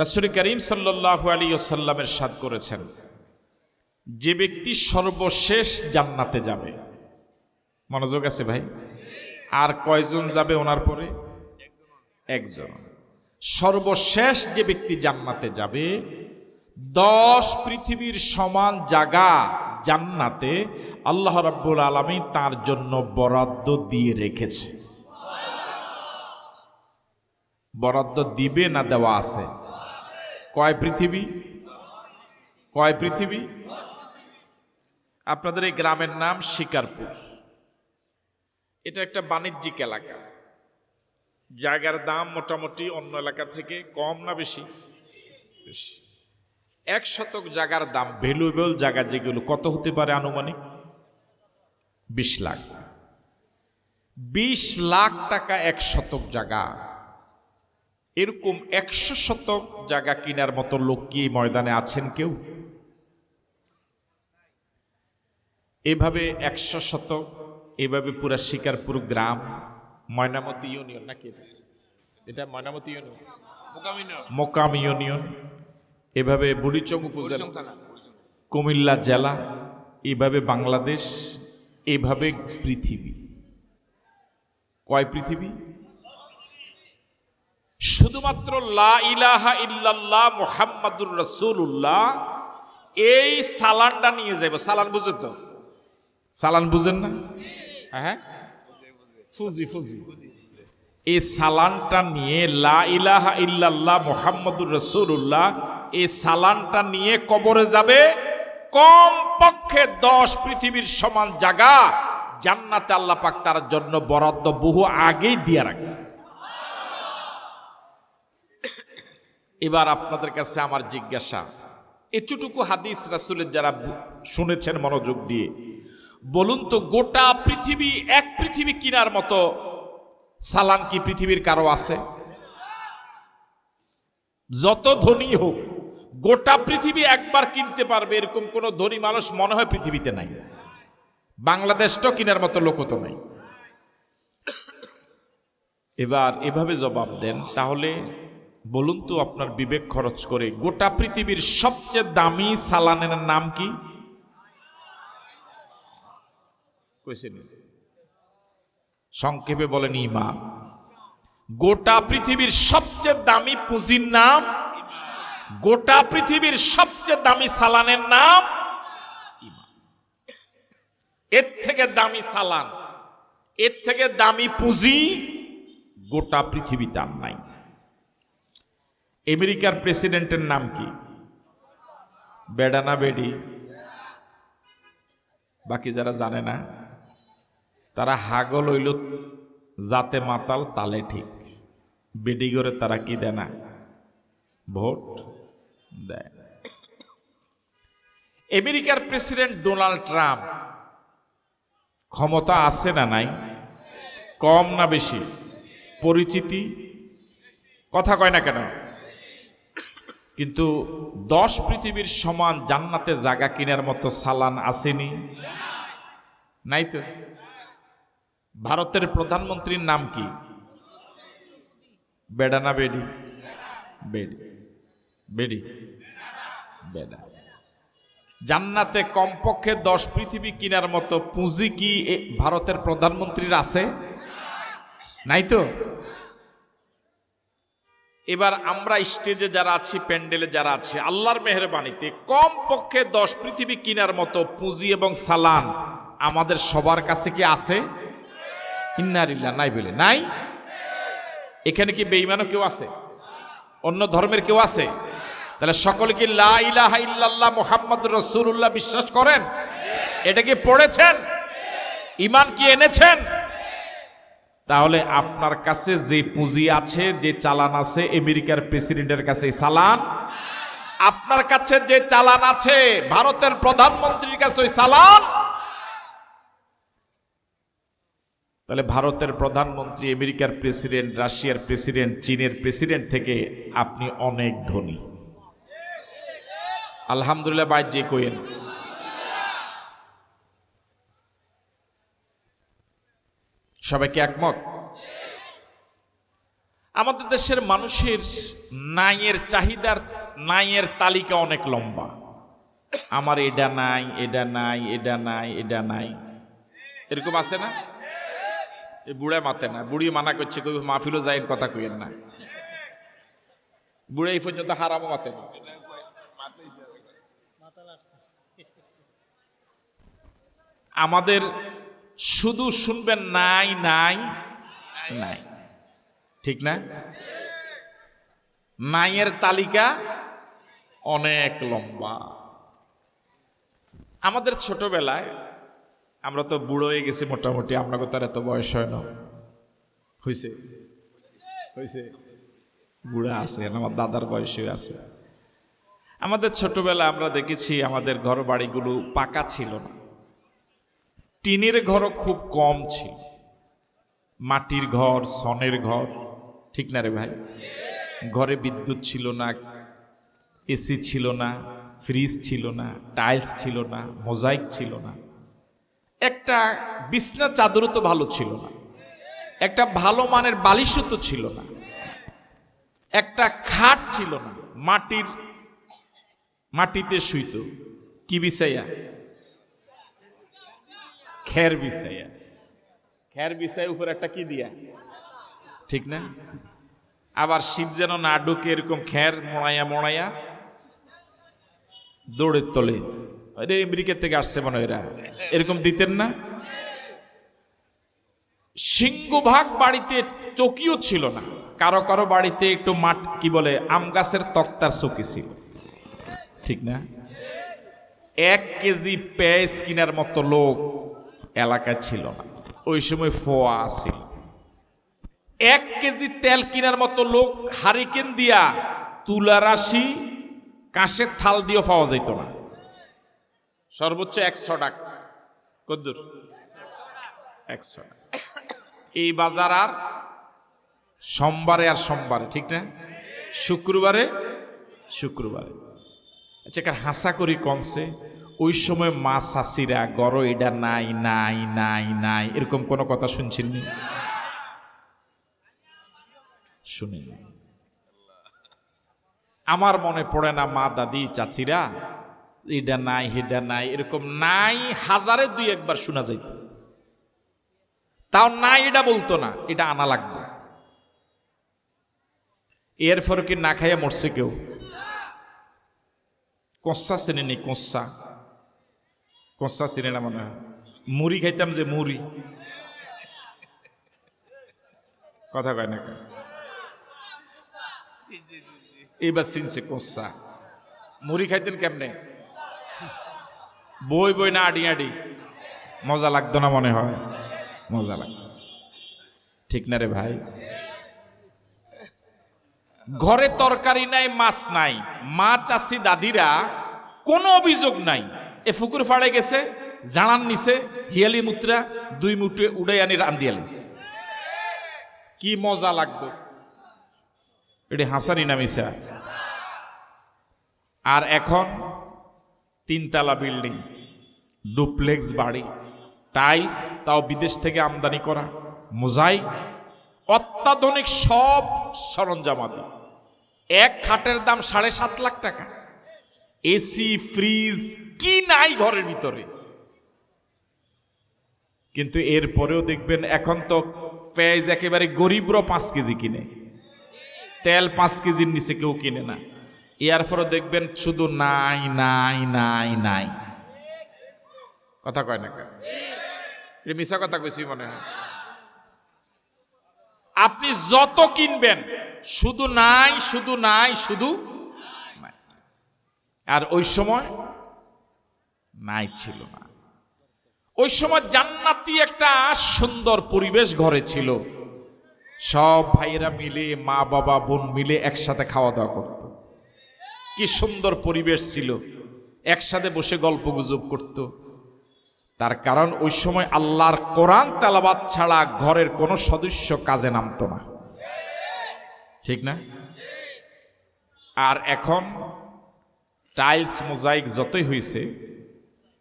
রাসূল করিম সাল্লাল্লাহু আলাইহি ওয়াসাল্লাম ইরশাদ করেছেন, যে ব্যক্তি সর্বশেষ জান্নাতে যাবে। মনোযোগ আছে ভাই? আর কয়জন যাবে ওনার পরে? একজন। সর্বশেষ যে ব্যক্তি জান্নাতে যাবে, 10 পৃথিবীর সমান জায়গা জান্নাতে আল্লাহ রাব্বুল আলামিন তার জন্য বরাদ্দ দিয়ে রেখেছে। বরাদ্দ দিবে না দেওয়া আছে? কয় পৃথিবী? কয় পৃথিবী? আপনাদের এই গ্রামের নাম শিকারপুর। এটা একটা বাণিজ্যিক এলাকা। জায়গার দাম মোটামুটি অন্য এলাকা থেকে কম না বেশি? বেশি। 1 শতক জায়গার দাম, ভ্যালুয়েবল জায়গা যেগুলো, কত হতে পারে আনুমানিক? 20 লাখ। 20 লাখ টাকা 1 শতক জায়গা। এরকম 100 শতক জায়গা কেনার মতো লোক কি এই ময়দানে আছেন কেউ? এভাবে 100 শতক, এভাবে পুরা শিকারপুর গ্রাম, ময়নামতি ইউনিয়ন নাকি এটা? ময়নামতি ইউনিয়ন, মোকাম ইউনিয়ন, এভাবে বুড়িচং উপজেলা, কুমিল্লা জেলা, এভাবে বাংলাদেশ, এভাবে পৃথিবী। কয় পৃথিবী? শুধুমাত্র লা ইলাহা ইল্লাল্লাহ মুহাম্মাদুর রাসূলুল্লাহ এই সালানটা নিয়ে যাবে। সালান বুঝেন তো? সালান বুঝেন না? হ্যাঁ, ফুজি ফুজি। এই সালানটা নিয়ে, লা ইলাহা ইল্লাল্লাহ মুহাম্মাদুর রাসূলুল্লাহ, এই সালানটা নিয়ে কবরে যাবে। কম পক্ষে 10 পৃথিবীর সমান জায়গা জান্নাতে আল্লাহ পাক তার জন্য বরাদ্দ বহু আগেই দিয়ে রাখছে। এবার আপনাদের কাছে আমার জিজ্ঞাসা, এতটুকু হাদিস রাসূলের যারা শুনেছেন মনোযোগ দিয়ে, বলুন তো, গোটা পৃথিবী, এক পৃথিবী কিনার মতো সালান কি পৃথিবীর কারো আছে? যত ধনী হোক, গোটা পৃথিবী একবার কিনতে পারবে এরকম কোন ধনী মানুষ মনে হয় পৃথিবীতে নাই। বাংলাদেশটাও কিনার মতো লোক তো নাই। এবার এভাবে জবাব দেন, তাহলে বলুন তো আপনার বিবেক খরচ করে, গোটা পৃথিবীর সবচেয়ে দামি সালানের নাম কি? সংক্ষেপে বলেন ঈমান। গোটা পৃথিবীর সবচেয়ে দামি পুঁজির নাম, গোটা পৃথিবীর সবচেয়ে দামি সালানের নাম ঈমান। এর থেকে দামি সালান, এর থেকে দামি পুঁজি গোটা পৃথিবীতে আর নাই। আমেরিকার প্রেসিডেন্টের নাম কি? বেডা না বেডি? বাকি যারা জানে না তারা হাগল হইল জাতে মাতাল তালে ঠিক। বেডি করে তারা কি দেয় না? ভোট দেয়। আমেরিকার প্রেসিডেন্ট ডোনাল্ড ট্রাম্প ক্ষমতা আছে না নাই? কম না বেশি? পরিচিতি কথা কয় না কেন? কিন্তু 10 পৃথিবীর সমান জান্নাতে জায়গা কেনার মতো সালান আসেনি? নাই তো। ভারতের প্রধানমন্ত্রীর নাম কি? বেডা না বেডি? বেডি। বেডি বেডা। জান্নাতে কমপক্ষে 10 পৃথিবী কেনার মতো পুঁজি কি ভারতের প্রধানমন্ত্রীর আছে? নাই তো। এবার আমরা স্টেজে যারা আছি, প্যান্ডেলে যারা আছি, আল্লাহর মেহেরবানিতে কম পক্ষে 10 পৃথিবী কেনার মতো পুঁজি এবং সালান আমাদের সবার কাছে কি আছে? ইন্নালিল্লাহ নাই বলে নাই। এখানে কি বেঈমানও কেউ আছে? অন্য ধর্মের কেউ আছে? তাহলে সকলে কি লা ইলাহা ইল্লাল্লাহ মুহাম্মাদুর রাসূলুল্লাহ বিশ্বাস করেন? এটা কি পড়েছেন? ঈমান কি এনেছেন? তাহলে আপনার কাছে যে পুঁজি আছে, যে চালান আছে, আমেরিকার প্রেসিডেন্টের কাছে সালান। আপনার কাছে যে চালান আছে, ভারতের প্রধানমন্ত্রীর কাছে ওই সালান। তাহলে ভারতের প্রধানমন্ত্রী, আমেরিকার প্রেসিডেন্ট, রাশিয়ার প্রেসিডেন্ট, চীনের প্রেসিডেন্ট থেকে আপনি অনেক ধনী। আলহামদুলিল্লাহ বাইর যে কইেন। সবাইকে একমত? আমাদের দেশের মানুষের নাইয়ের চাহিদার নাইয়ের তালিকা অনেক লম্বা। আমার এটা নাই, এটা নাই, এটা নাই, এটা নাই, এরকম আছে না? এই বুড়া মাতে না, বুড়ি মানা করছে, কই মাহফিলও যায় কথা কইেন না। বুড়া এই পর্যন্ত হারামও মাতে না। আমাদের শুধু শুনবেন নাই নাই নাই, ঠিক না? নাইয়ের তালিকা অনেক লম্বা। আমাদের ছোটবেলায়, আমরা তো বুড়ো হয়ে গেছি মোটামুটি, আপনাকে তার এত বয়স হয় না, হয়েছে হয়েছে বুড়া আছে, আমার দাদার বয়সে আছে। আমাদের ছোটবেলা আমরা দেখেছি আমাদের ঘর বাড়িগুলো পাকা ছিল না, টিনের ঘরও খুব কম ছিল, মাটির ঘর, সনের ঘর, ঠিক না রে ভাই? ঘরে বিদ্যুৎ ছিল না, এসি ছিল না, ফ্রিজ ছিল না, টাইলস ছিল না, মোজাইক ছিল না, একটা বিছনা চাদরও তো ভালো ছিল না, একটা ভালো মানের বালিশও তো ছিল না, একটা খাট ছিল না, মাটিতে শুইতো কি বিছাইয়া? খের বিছাইয়া। খের বিছাই উপর একটা কি দিয়া, ঠিক না? আবার শীত যেন না ঢুকে এরকম খের মোড়াইয়া মোড়াইয়া দৌড়ের তলে, আমেরিকা থেকে আসছে মনে হয় এরা, এরকম দিতেন না? সিংহভাগ বাড়িতে চকিও ছিল না, কারো কারো বাড়িতে একটু মাঠ কি বলে আম গাছের তক্তার চকি ছিল, ঠিক না? 1 কেজি পেঁয়াজ কেনার মতো লোক এলাকায় ছিল না, ওই সময় ফোয়া ছিল। 1 কেজি তেল কেনার মতো লোক হারিকেন দিয়া তুলা রাশি কাঁচের থাল দিয়েও পাওয়া যেত না, সর্বোচ্চ 100 টাকা। কদ্দুর? 100 টাকা। এই বাজার আর সোমবারে আর সোমবারে, ঠিক না? শুক্রবারে শুক্রবারে। আচ্ছা, হাসা করি কনসে ওই সময় মা শাশিরা গড় এটা নাই নাই নাই নাই এরকম কোনো কথা শুনছেন? শুনি। আমার মনে পড়ে না মা দাদি চাচিরা এটা নাই হেডা নাই এরকম নাই হাজারে 2-1 বার শোনা যাইত, তাও নাই এটা বলতো না, এটা আনা লাগবে। এরপর কি না খাইয়া মরছে কেউ? কচ্ছা চেনে নি? কচ্ছা চেনে না মনে হয়। মুড়ি খাইতাম যে মুড়ি, কথা কয় না কেন? এইবার চিনছে কচ্ছা। মুড়ি খাইতেন কেমনে? বই বই না আডি আডি, মজা লাগতো না মনে হয়? মজা লাগতো, ঠিক না রে ভাই? ঘরে তরকারি নাই, মাছ নাই, মা চাষি দাদিরা কোনো অভিযোগ নাই, এ ফুকুর ফাড়ে গেছে, জানান নিছে, হিয়ালি মুত্রা 2 মুঠে উড়াই আনি রান্দিয়ালিস, কি মজা লাগতো। এটি হাসানি না মিশা? আর এখন 3 তলা বিল্ডিং, ডুপ্লেক্স বাড়ি, টাইলস তাও বিদেশ থেকে আমদানি করা, মোজাইক, অত্যাধুনিক সব সরঞ্জামাদি। 1 খাটের দাম 7.5 লাখ টাকা, এসি ফ্রিজ কি নাই ঘরের ভিতরে। কিন্তু এরপরেও দেখবেন এখন তো পেঁয়াজ একেবারে গরিবরা 5 কেজি কিনে, তেল 5 কেজির নিচে কেউ কিনে না। এরপরও দেখবেন শুধু নাই নাই নাই নাই, কথা কয় না কেন? এটা মিশা কথা কইছি মনে হয়। আপনি যত কিনবেন শুধু নাই শুধু নাই শুধু নাই। আর ওই সময় নাই ছিল না, ওই সময় জান্নাতি একটা সুন্দর পরিবেশ ঘরে ছিল, সব ভাইয়েরা মিলে, মা বাবা বোন মিলে একসাথে খাওয়া দাওয়া করত, কি সুন্দর পরিবেশ ছিল, একসাথে বসে গল্প গুজব করত। তার কারণ ওই সময় আল্লাহর কোরআন তেলাওয়াত ছাড়া ঘরের কোনো সদস্য কাজে নামতো না, ঠিক না? আর এখন টাইলস মোজাইক যতই হয়েছে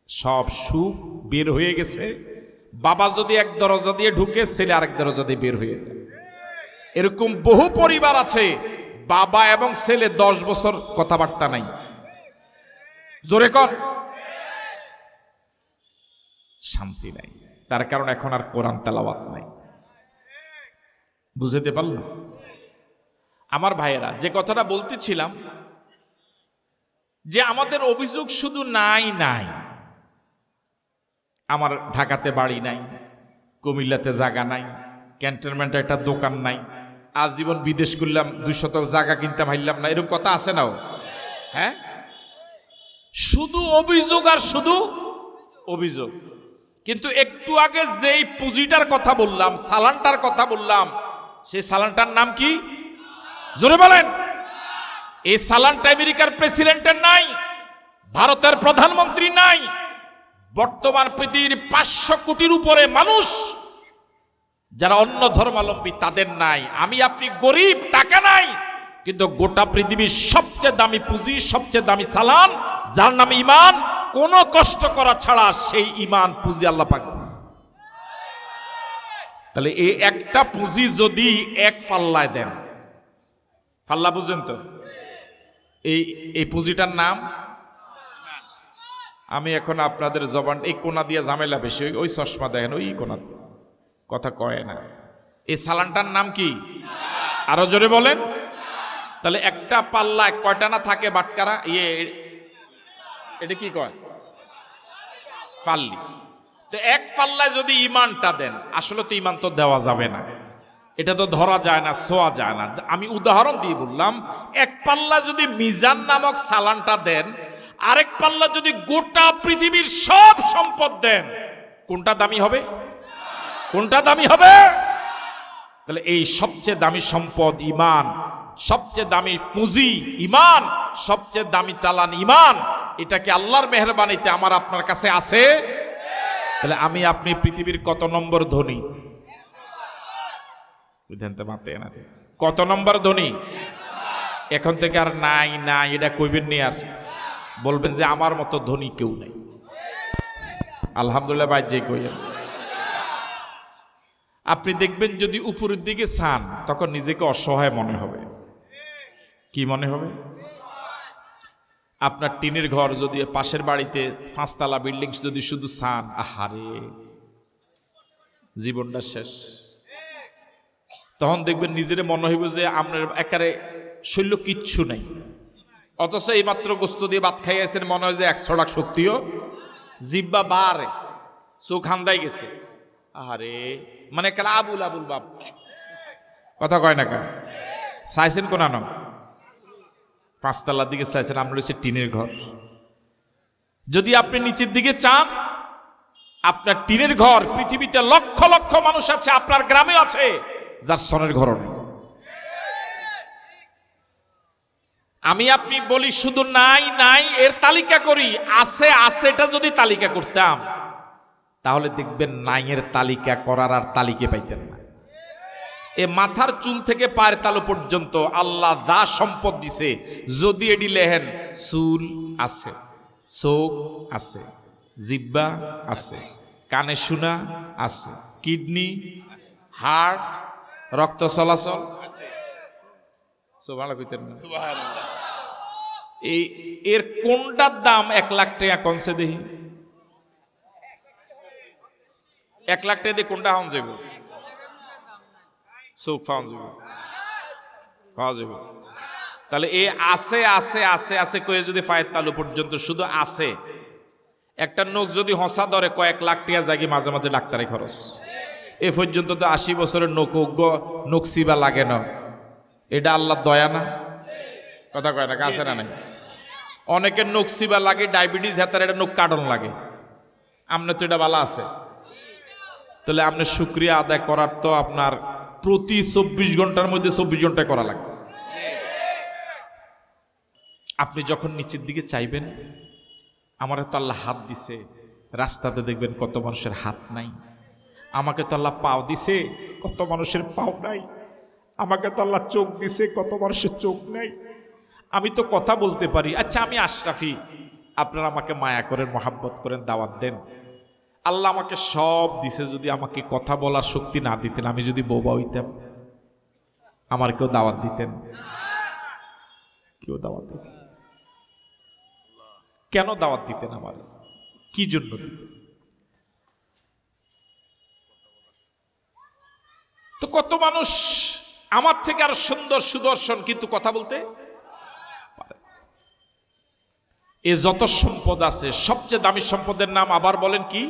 সব সুখ বের হয়ে গেছে। বাবা যদি এক দরজা দিয়ে ঢুকে, ছেলে আরেক দরজা দিয়ে বের হয়ে যায়। এরকম বহু পরিবার আছে বাবা এবং ছেলে 10 বছর কথাবার্তা নাই। জোরে কর, শান্তি নাই। তার কারণ এখন আর কোরআন তেলাওয়াত নাই। বুঝতে পারলাম আমার ভাইয়েরা? যে কথাটা বলতেছিলাম যে আমাদের অভিযোগ শুধু নাই নাই, আমার ঢাকাতে বাড়ি নাই, কুমিল্লাতে জায়গা নাই, ক্যান্টনমেন্টে একটা দোকান নাই, আজীবন বিদেশ করলাম 200 জায়গা কিনতে পারলাম না, এরকম কথা আছে না? হ্যাঁ, শুধু অভিযোগ আর শুধু অভিযোগ। কিন্তু একটু আগে যেই পুঁজিটার কথা বললাম, সালানটার কথা বললাম, সেই সালানটার নাম কি? জোরে বলেন। এই সালানটা আমেরিকার প্রেসিডেন্টের নাই, ভারতের প্রধানমন্ত্রী নাই, বর্তমান পৃথিবীর 500 কোটির উপরে মানুষ যারা অন্য ধর্মাবলম্বী তাদের নাই। আমি আপনি গরিব, টাকা নাই, কিন্তু গোটা পৃথিবীর সবচেয়ে দামি পুঁজি, সবচেয়ে দামি সালান, যার নামে ঈমান, কোনো কষ্ট করা ছাড়া সেই ঈমান পুঁজি আল্লাহ পাক দিয়েছে। তাহলে এই একটা পুঁজি যদি এক পাল্লায় দেন, পাল্লা বুঝেন তো, এই পুঁজিটার নাম, আমি এখন আপনাদের জবান এই কোনা দিয়ে ঝামেলা বেশি, ওই চশমা দেখেন, ওই কোনা কথা কয় না। এই সালানটার নাম কি? আরো জোরে বলেন। তাহলে একটা পাল্লায় কয়টা না থাকে বাটকারা? এটা কি কয়? পাল্লি। তো এক পাল্লায় যদি ঈমানটা দেন, আসলে তো ঈমান তো দেওয়া যাবে না, এটা তো ধরা যায় না, ছোঁয়া যায় না। আমি উদাহরণ দিয়ে বললাম, এক পাল্লা যদি মিজান নামক সালানটা দেন, আরেক পাল্লা যদি গোটা পৃথিবীর সব সম্পদ দেন, কোনটা দামি হবে? কোনটা দামি হবে? তাহলে এই সবচেয়ে দামি সম্পদ ঈমান, সবচেয়ে দামি পুঁজি ঈমান, সবচেয়ে দামি চালান ঈমান, এটা কি আল্লাহর মেহেরবানিতে আমার আপনার কাছে আছে? তাহলে আমি আপনি পৃথিবীর কত নম্বর ধনী? কত নম্বর ধনী? এখন থেকে আর নাই নাই এটা কইবেন নি, আর বলবেন যে আমার মতো ধনী কেউ নাই। আলহামদুলিল্লাহ ভাই, যে কইেন। আপনি দেখবেন যদি উপরের দিকে চান, তখন নিজেকে অসহায় মনে হবে। কি মনে হবে? আপনার টিনের ঘর যদি, পাশের বাড়িতে 5 তলা বিল্ডিং যদি শুধু চান, আহারে জীবনটা শেষ। তখন দেখবেন নিজের মনে হইব যে আপনার একারে শৈল্য কিচ্ছু নাই, অথচ এই মাত্র গোস্ত দিয়ে ভাত খাইয়েছেন, মনে হয় যে 100 লাখ শক্তিও, জিব্বা বারে, চোখ হান্দাই গেছে, আহারে মানে কালা আবুল আবুল বাপ, কথা কয় না কেন? চাইছেন কোন নাম? 5 তলার দিকে চাইছেন, আমরা হচ্ছে টিনের ঘর। যদি আপনি নিচের দিকে চান, আপনার টিনের ঘর, পৃথিবীতে লক্ষ লক্ষ মানুষ আছে, আপনার গ্রামে আছে যার সনের ঘর নেই। আমি আপনি বলি শুধু নাই নাই এর তালিকা করি, আছে আছে এটা যদি তালিকা করতাম, তাহলে দেখবেন নাইয়ের তালিকা করার আর তালিকা পাইতেন না। এ মাথার চুল থেকে পায়ের তালু পর্যন্ত আল্লাহ যা সম্পদ দিছে, যদি এডি লেহেন, চুল আছে, চোখ আছে, জিব্বা আছে, কানে শোনা আছে, কিডনি, হার্ট, রক্ত চলাচল আছে। এর কোনটার দাম 1 লাখ টাকা? কনসে দেখি 1 লাখ টাকা দিয়ে কোনটা হন যাব? চোখ পাওয়া যাব, পাওয়া যাব। তাহলে এই আছে আছে আছে আছে কয়ে যদি পায়ের তালু পর্যন্ত শুধু আছে, একটা নখ যদি হসা ধরে কয়েক লাখ টাকা জাগি, মাঝে মাঝে ডাক্তারি খরচ। এ পর্যন্ত তো 80 বছরের নকশিবা লাগে না, এটা আল্লাহ দয়া না? কথা কয় না, কাছে না নাই? অনেকের নকশিবা লাগে, ডায়াবেটিস, হেতার এটা নখ কাটন লাগে, আপনার তো এটা বালা আছে। তাহলে আপনি শুকরিয়া আদায় করার তো আপনার প্রতি 24 ঘন্টার মধ্যে 24 ঘন্টা করা লাগে। আপনি যখন নিচের দিকে চাইবেন, আমার তো আল্লাহ হাত দিছে, রাস্তাতে দেখবেন কত মানুষের হাত নাই। আমাকে তো আল্লাহ পাও দিছে, কত মানুষের পাও নাই। আমাকে তো আল্লাহ চোখ দিছে, কত মানুষের চোখ নাই। আমি তো কথা বলতে পারি, আচ্ছা আমি আশরাফি, আপনারা আমাকে মায়া করেন, মহাব্বত করেন, দাওয়াত দেন। আল্লাহ আমাকে সব দিছে, যদি আমাকে কথা বলার শক্তি না দিতেন, আমি যদি বোবা হইতাম, আমার কেউ দাওয়াত দিতেন? কেউ দাওয়াত দিতেন? কেন দাওয়াত দিতেন? আমার কি জন্য দিতেন? তো কত মানুষ আমার থেকে আর সুন্দর সুদর্শন, কিন্তু কথা বলতে পারে। এ যত সম্পদ আছে সবচেয়ে দামি সম্পদের নাম আবার বলেন কি?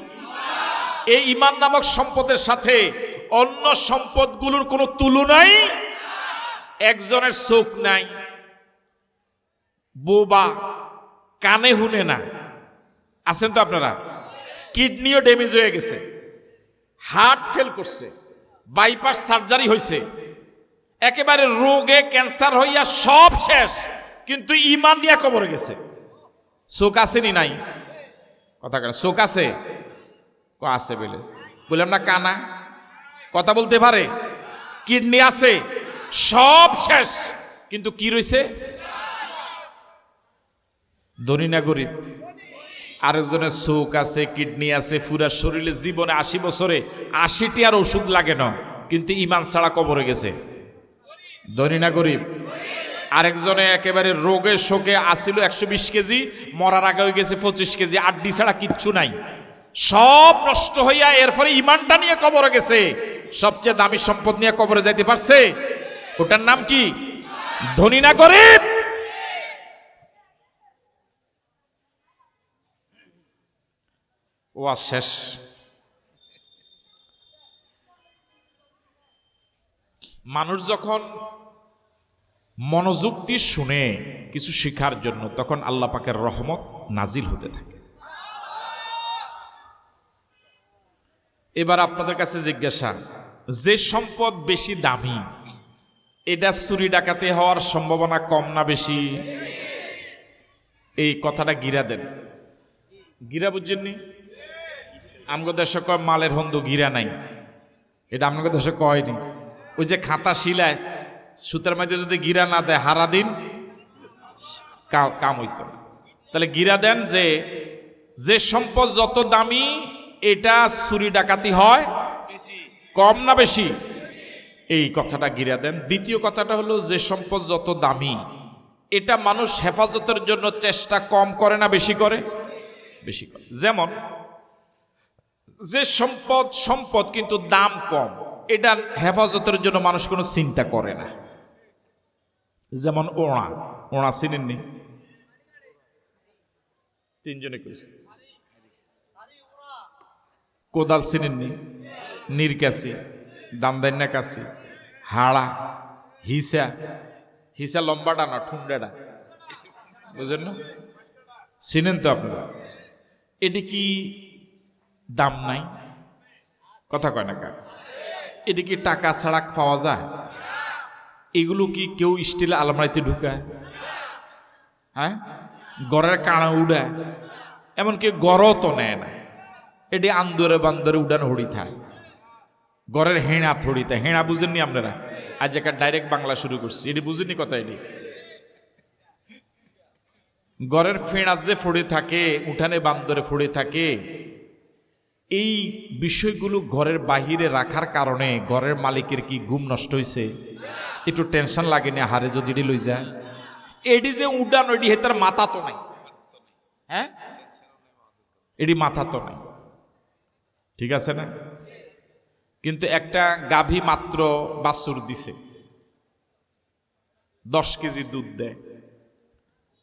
এই ঈমান নামক সম্পদের সাথে অন্য সম্পদগুলোর কোনো তুলনাই। একজনের চোখ নাই, বোবা, কানে শুনে না, আছেন তো আপনারা? কিডনিও ড্যামেজ হয়ে গেছে, হার্ট ফেল করছে, বাইপাস সার্জারি হয়েছে, একেবারে রোগে ক্যান্সার হইয়া সব শেষ, কিন্তু ঈমান নিয়ে কবরে গেছে। চোখ আসেনি নাই? কথা কেন? চোখ আছে? আছে বলে বললাম না? কানা, কথা বলতে পারে, কিডনি আছে, সব শেষ, কিন্তু কি রয়েছে? ধনী না গরিব? আরেকজনের চোখ আছে, কিডনি আছে, পুরা শরীরে জীবনে 80 বছরে 80টি আর ওষুধ লাগে না, কিন্তু ঈমান ছাড়া কবরে গেছে। ধনী না গরিব? আরেকজনে একেবারে রোগে শোকে আসিল 120 কেজি, মরার আগে হয়ে গেছে 25 কেজি, আড্ডি ছাড়া কিচ্ছু নাই, সব নষ্ট হইয়া এরপরে ঈমানটা নিয়ে কবরে গেছে। সবচেয়ে দামি সম্পদ নিয়ে কবরে যাইতে পারছে? ওটার নাম কি? ধনী না গরিব? ও শেষ। মানুষ যখন মনোযোগ দিয়ে শুনে কিছু শেখার জন্য, তখন আল্লাহ পাকের রহমত নাজিল হতে থাকে। এবার আপনাদের কাছে জিজ্ঞাসা, যে সম্পদ বেশি দামি এটা চুরি ডাকাতি হওয়ার সম্ভাবনা কম না বেশি? এই কথাটা গিরা দেন। গিরা বুঝছেননি? আমগো দেশে কয় মালের হন্দ গিরা নাই, এটা আপনাকে দেশে কয়নি। ওই যে খাতা শিলায় সুতার মধ্যে যদি গিরা না দেয় হারা দিন কাম হইত না। তাহলে গিরা দেন যে সম্পদ যত দামি এটা চুরি ডাকাতি হয় কম না বেশি? এই কথাটা গিরা দেন। দ্বিতীয় কথাটা হলো, যে সম্পদ যত দামি এটা মানুষ হেফাজতের জন্য চেষ্টা কম করে না বেশি করে? বেশি করে। যেমন যে সম্পদ কিন্তু দাম কম, এটা হেফাজতের জন্য মানুষ কোনো চিন্তা করে না। যেমন ওড়া চিনেননি? তিনজনে কইছে। কোদাল চিনেননি? নিরকাশি, দামদান্না কাশি, হাড়া, হিসা লম্বাটা না ঠুন্ডাটা, বুঝলেন না? চিনেন তো আপনারা? এটি কি দাম নাই? কথা কয় না কার? এটি কি টাকা ছাড়া পাওয়া যায়? এগুলো কি কেউ স্টিল আলমারিতে ঢুকায়? হ্যাঁ, গড়ের কানা উড়ায়, এমনকি গড়ও তো নেয় না। এটি আন্দরে বান্দরে উড়ান হড়ি থাকে, গড়ের হেঁড়া থড়িতে। হেঁড়া বুঝেননি আপনারা? আজ একটা ডাইরেক্ট বাংলা শুরু করছি, এটি বুঝেননি কথা? এটি গড়ের ফেঁড়া যে ফড়ে থাকে, উঠানে বান্দরে ফড়ে থাকে, এই বিষয়গুলো ঘরের বাহিরে রাখার কারণে ঘরের মালিকের কি ঘুম নষ্ট হয়েছে? একটু টেনশন লাগেনি? হারে যদি এটি লই যায়, এটি যে উডান, এটি হেতার মাথা তো নাই। হ্যাঁ, এটি মাথা তো নাই, ঠিক আছে না? কিন্তু একটা গাভী মাত্র বাছুর দিছে, 10 কেজি দুধ দেয়।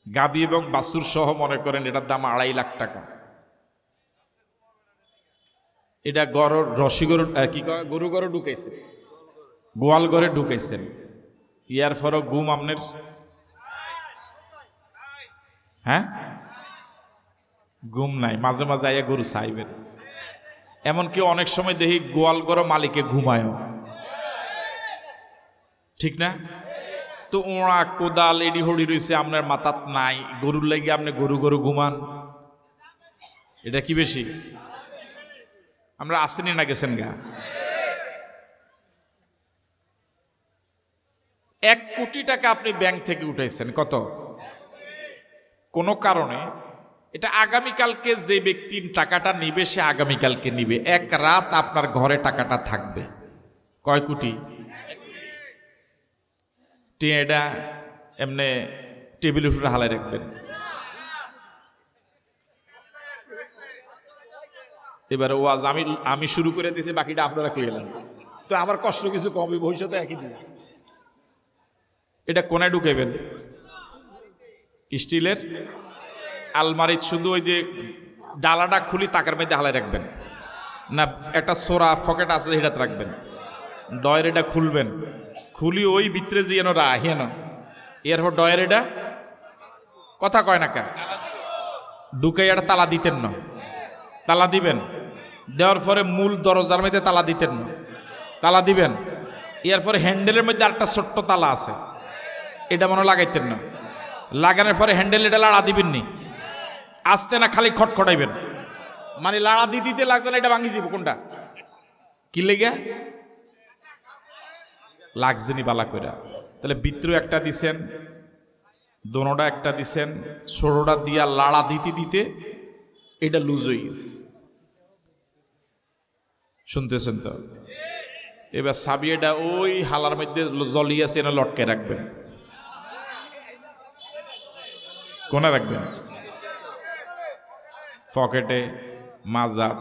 গাভী এবং বাছুর সহ মনে করেন এটার দাম 2.5 লাখ টাকা। এটা গরুর রসি গরু কি গরু গরু ঢুকাইছে, গোয়াল ঘরে ঢুকাইছেন, ইয়ার ফরক ঘুম আপনার? হ্যাঁ, ঘুম নাই। মাঝে মাঝে আইয়া গরু চাইবেন। এমনকি অনেক সময় দেখি গোয়াল ঘর মালিকে ঘুমায়, ঠিক না? তো ওড়া কোদাল এডি হড়ি রয়েছে আপনার মাথাত নাই, গরুর লাগিয়ে আপনি গরু গরু ঘুমান, এটা কি বেশি? আমরা আসেনি না গেছেন গা? 1 কোটি টাকা আপনি ব্যাংক থেকে উঠাইছেন, কত? কোনো কারণে এটা আগামীকালকে যে ব্যক্তির টাকাটা নিবে সে আগামীকালকে নিবে, 1 রাত আপনার ঘরে টাকাটা থাকবে। কয় কোটি? টিয়াটা এমনি টেবিলের উপরে হালাই রাখবেন। এবার ওয়াজ আমি শুরু করে দিয়েছি, বাকিটা আপনারা কে গেলেন, তো আমার কষ্ট কিছু কমই, ভবিষ্যতে একই দিন। এটা কোনায় ঢুকাইবেন? স্টিলের আলমারি, শুধু ওই যে ডালাটা খুলি তাকের মধ্যে হালাই রাখবেন, না একটা সোরা পকেট আছে সেটাতে রাখবেন। ডয়ের এটা খুলবেন, খুলি ওই ভিতরে যে এনো রাহেন, এরপর ডয়ের এটা কথা কয় না কা ঢুকাই একটা তালা দিতেন না, তালা দিবেন, দেওয়ার পরে মূল দরজার মধ্যে তালা দিতেন না, তালা দিবেন। এরপরে হ্যান্ডেলের মধ্যে একটা ছোট্ট তালা আছে, এটা মনে লাগাইতেন না, লাগানোর পরে হ্যান্ডেল এটা লাড়া দিবেন নি, আসতে না খালি খটখটাইবেন, মানে লাড়া দিতে লাগবে না, এটা ভাঙি যাব কোনটা কি লেগে লাগছে নি বালা কইরা। তাহলে ভিতরে একটা দিছেন, দোনোটা একটা দিছেন, ষোলোটা দিয়া লাড়া দিতে এটা লুজ হয়ে গেছে, শুনতেছেন তো? এবার সাবিয়েটা ওই হালার মধ্যে জ্বলিয়েছে, এনে লটকে রাখবেন। কোনে রাখবেন? পকেটে, মাজাব,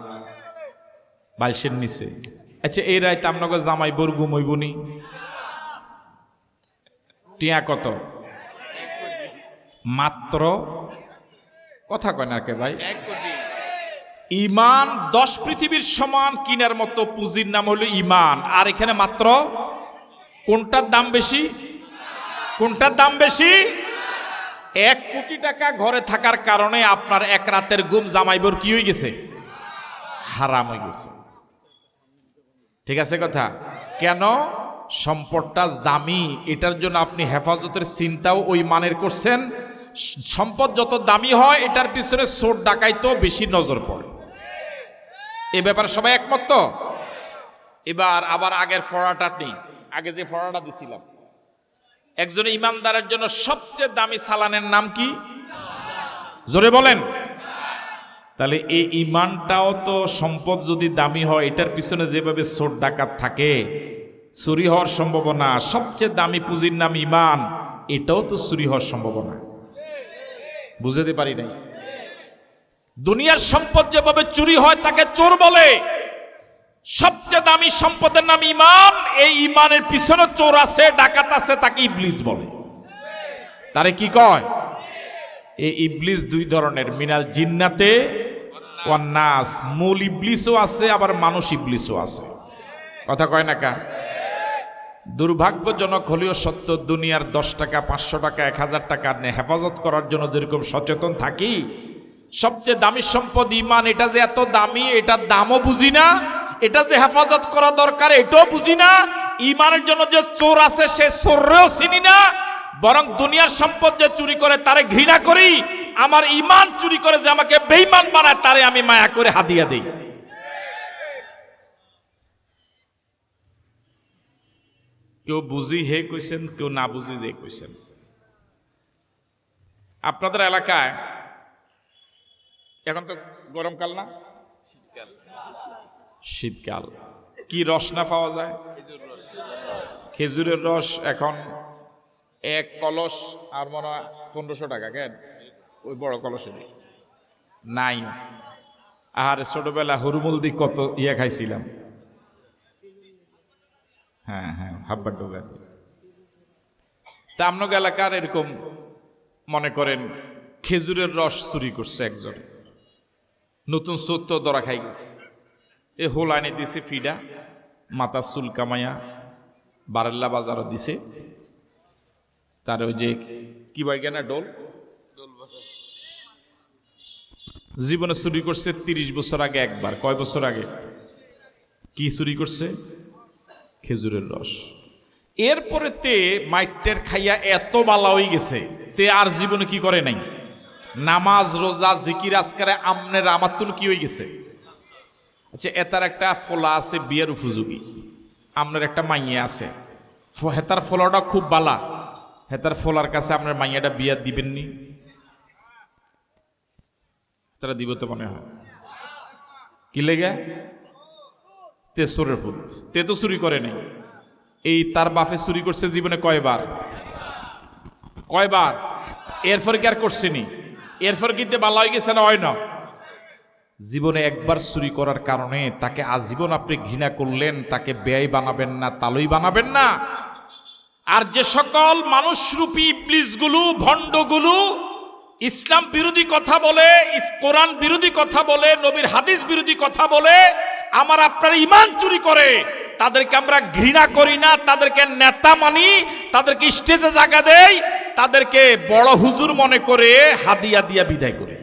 বালিশের নিচে। আচ্ছা, এই রাইতে আপনাকে জামাই বোর ঘুমইবনি, টিয়া কত? মাত্র, কথা কয় না কে ভাই, ইমান 10 পৃথিবীর সমান কিনার মতো পুঁজির নাম হলো ইমান। আর এখানে মাত্র কোনটার দাম বেশি? কোনটার দাম বেশি? 1 কোটি টাকা ঘরে থাকার কারণে আপনার এক রাতের ঘুম জামাইবর কি হয়ে গেছে? হারাম হয়ে গেছে। ঠিক আছে কথা? কেন? সম্পদটা দামি, এটার জন্য আপনি হেফাজতের চিন্তাও ওই মানের করছেন। সম্পদ যত দামি হয় এটার পিছনে চোর ডাকাইতেও বেশি নজর পড়ে। এ ব্যাপারে সবাই একমত তো? এবার আবার আগের ফড়াটা নেই, আগে যে ফড়াটা দিছিলাম, একজন ইমানদারের জন্য সবচেয়ে দামি সালানের নাম কি? জোরে বলেন। তাহলে এই ইমানটাও তো, সম্পদ যদি দামি হয় এটার পিছনে যেভাবে চোর ডাকাত থাকে, চুরি হওয়ার সম্ভাবনা, সবচেয়ে দামি পুঁজির নাম ইমান, এটাও তো চুরি হওয়ার সম্ভাবনা। বুঝাতে পারি নাই? দুনিয়ার সম্পদ যেভাবে চুরি হয় তাকে চোর বলে, সবচেয়ে দামি সম্পদের নাম ইমান, এই ইমানের পিছনে চোর আছে, ডাকাত আছে, তাকে ইবলিস বলে। তারে কি কয়? এই ইবলিস 2 ধরনের, মিনাল জিন্নাতে ওয়ান নাস। মূল ইবলিসও আছে, আবার মানুষ ইবলিসও আছে। কথা কয় না কা? দুর্ভাগ্যজনক হলেও সত্য, দুনিয়ার 10 টাকা, 500 টাকা, 1000 টাকা হেফাজত করার জন্য যেরকম সচেতন থাকি, সবচেয়ে দামি সম্পদ ইমান, এটা যে এত দামি এটার দামও বুঝি না, এটা যে হেফাজত করা দরকার এটাও বুঝি না। ইমানের জন্য যে চোর আছে সে চোররেও চিনি না, বরং দুনিয়ার সম্পদ যে চুরি করে তারে ঘৃণা করি। আমার ইমান চুরি করে যে আমাকে বেঈমান বানায় তারে আমি মায়া করে হাদিয়া দেই। কেউ বুঝি হে কইছেন, কেউ না বুঝি যে কইছেন। আপনাদের এলাকায় এখন তো গরমকাল না, শীতকাল, কি রস না পাওয়া যায়? খেজুরের রস এখন 1 কলস আর মনে হয় 1500 টাকা। কেন? ওই বড় কলসে নাই। আর ছোটবেলা হুরমুল দি কত খাইছিলাম। হ্যাঁ হ্যাঁ, হাব্বার ডোগা। তা আপনার এলাকার এরকম মনে করেন খেজুরের রস চুরি করছে একজন, নতুন সত্য ধরা খাই গেছে। এ হোল আইনে দিছে ফিডা, মাথা চুল কামাইয়া বারেল্লা বাজারও দিছে। তার ওই যে কি বই কেনা ডোল, জীবনে চুরি করছে 30 বছর আগে একবার। কয় বছর আগে? কি চুরি করছে? খেজুরের রস। এরপরে তে মাইটের খাইয়া এত বালা হয়ে গেছে, তে আর জীবনে কি করে নাই, নামাজ রোজা জিকির আজকারে আমনের আমার তুল কি হয়ে গেছে। আচ্ছা, এটার একটা ফলা আছে বিয়ের উপযোগী, আপনার একটা মাইয়া আছে, হেতার ফলাটা খুব বালা, হেতার ফলার কাছে আপনার মাইয়াটা বিয়া দিবেননি? তারা দিব তো মনে হয়। কি লেগে? তে চোরের ফুল, তে তো চুরি করে নাই। এই তার বাপে চুরি করছে জীবনে কয়বার? কয়বার? এরপরে কি আর করছিনি? এরপর কিন্তু বালা হয়ে গেছে না, হয় না? জীবনে একবার চুরি করার কারণে তাকে আজীবন আপনি ঘৃণা করলেন, তাকে ব্যয় বানাবেন না, তালুই বানাবেন না। আর যে সকল মানুষরূপী ইবলিসগুলো, ভণ্ডগুলো ইসলাম বিরোধী কথা বলে, কোরআন বিরোধী কথা বলে, নবীর হাদিস বিরোধী কথা বলে, আমার আপনার ইমান চুরি করে, তাদেরকে আমরা ঘৃণা করি না, তাদেরকে নেতা মানি, তাদেরকে স্টেজে জায়গা দেই, তাদেরকে বড় হুজুর মনে করে হাদিয়া দিয়া বিদায় করি।